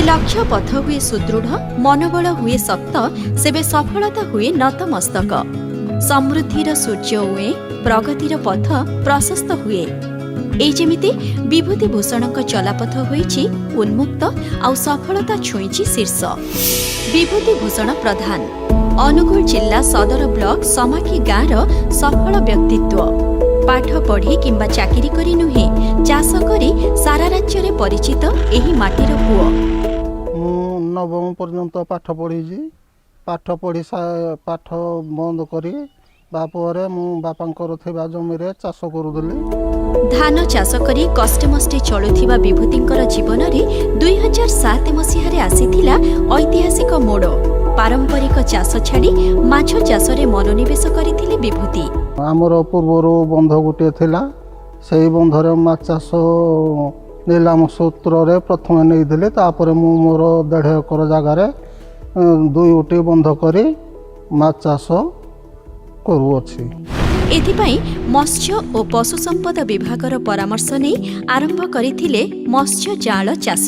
लक्ष्य पथ हुए सुदृढ़ मनोबल हुए शक्त सेबे सफलता हुए नतमस्तक समृद्धिर सूर्य उए प्रगतिर पथ प्रशस्त हुए। एई जेमिति विभूति भूषणक चलापथ होईछि उन्मुक्त आउ सफलता छुईछि शीर्ष। विभूति भूषण प्रधान अनुगुल जिला सदर ब्लॉक समाखी गाँवर सफल व्यक्तित्व। पाठ पढ़ी किंबा चाकरी करी नुहे चाष करी सारा राज्य रे परिचित एही माटीर पुओ। नवम पर्यंत पाठ पढ़ी पाठ पढ़ी पाठ बंद करी बापर मु बापांकर थिबा जमी रे चाष करूदली। धान चाष करी कष्टेमष्टे चलुथिबा विभूतिंकर जीवन रे 2007 मसीह रे आसीथिला ऐतिहासिक मोड़। पारंपरिक चाष छाड़ी माछ चाष रे मनोनिवेश करिथिले विभूति। आमर पूर्वर बंध गोटे थिला सेही बंधरे माछ चाष नीलाम सूत्र रे प्रथम नहीं तापर मु मोर 1.5 एकर जगार 2 गोटे बंध करी माछ चाष करूअछि। एथिपाई मत्स्य और पशु संपद विभागर परामर्श नहीं आरंभ करथिले मत्स्य जाल चाष।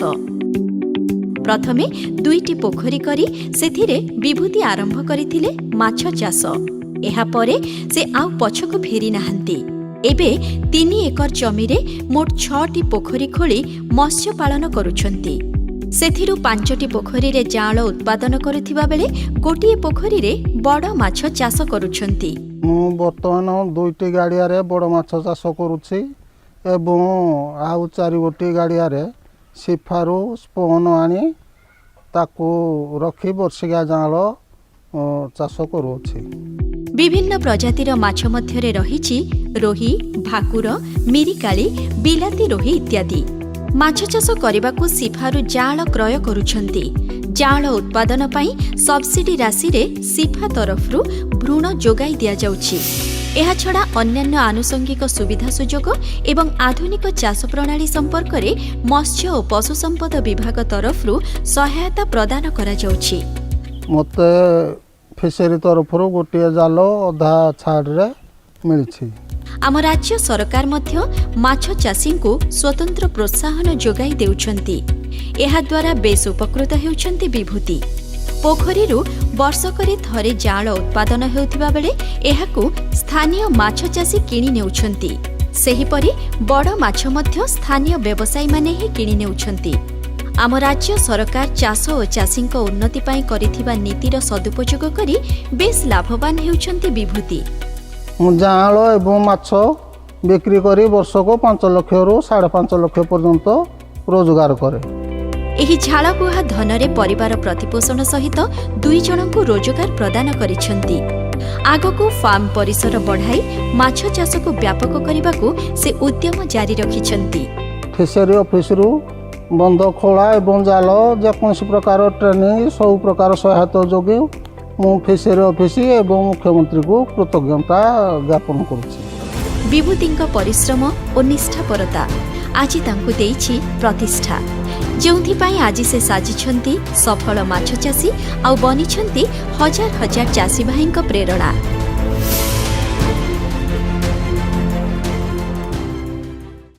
प्रथमे 2टी पोखरी करी सेथिरे विभूति आरंभ करथिले माछ चाष। एहा परे से आउ पछको फेरी नाहंती। एबे 3 एकर जमी रे मोट 6टी पोखरी खोली मत्स्य पालन करुछंती। सेथिरु 5टी पोखरी रे जाल उत्पादन करुथिबा बेले गोटिए पोखरी रे बड़ माछ चाष करुछंती। मु वर्तमान 2टी गाड़िया रे बड़ माछ चाष करूछि एवं आउ 4 गोटी गाड़िया रे सिफारू स्पोन आनी ताकू रखी वर्षिका जाल चाष करूछि। विभिन्न प्रजातिर माछ मध्यरे रहिछि रोही, भाकुर, मिरिकाली, बिलाती रोही इत्यादि। माछ चाष करबाकू सिफारू जाल क्रय करुछंती। जाल उत्पादन पाई सब्सिडी राशि रे सिफा तरफरु भ्रूण जोगाई दिया जाउछि। एहा छड़ा अन्यान्य आनुषंगिक सुविधा सुजोग एवं आधुनिक चाष प्रणाली संपर्क रे मत्स्य और पशु संपद विभाग तरफरु सहायता प्रदान करा जाउछि। मते फिशरी तरफरु गोटे जाल अधा छाड़ रे मिलछि। आम राज्य सरकार मध्य माछ चाषी को स्वतंत्र प्रोत्साहन जोगाई देउछंती। एहा द्वारा बेस उपकृत हेउछंती विभूति। पोखरीरु वर्षकरे थरे जाल उत्पादन हेउथिबा बेले एहाकू स्थानीय माछ चाषी किणी नेउछंती। सेहिपरि बड़ माछ मध्य स्थानीय व्यवसायी माने ही किणी नेउछंती। आम राज्य सरकार चाष और चाषींक उन्नति पाई करिथिबा नीतिर सदुपयोग करी बेस लाभवान हेउछंती विभूति। जाल एवं माछ बिक्री करी वर्ष को 5 लाख रु 5.5 लाख पर्यंत रोजगार करे। एही झाड़बुहा धन रे परिवार प्रतिपोषण सहित 2 जनଙ୍କୁ रोजगार प्रदान करिछंती। आगको फार्म परिसर बढ़ाई माछ चाष को व्यापक करबाकू से उद्यम जारी रखिछंती। फिशरी ऑफिस रु बंध खोला एवं जाल जेकोसी प्रकार ट्रेनिंग सब प्रकार सहायता जोगे मु फिशरी ऑफिस एवं मुख्यमंत्री को कृतज्ञता ज्ञापन करुछि। विभूतिंक परिश्रम और निष्ठापरता आज तांकु देइछि प्रतिष्ठा, जोंथिपाई आज से साजिछंती सफल माछ चाषी आउ बनिछंती हजार हजार चाषी भाईंक प्रेरणा।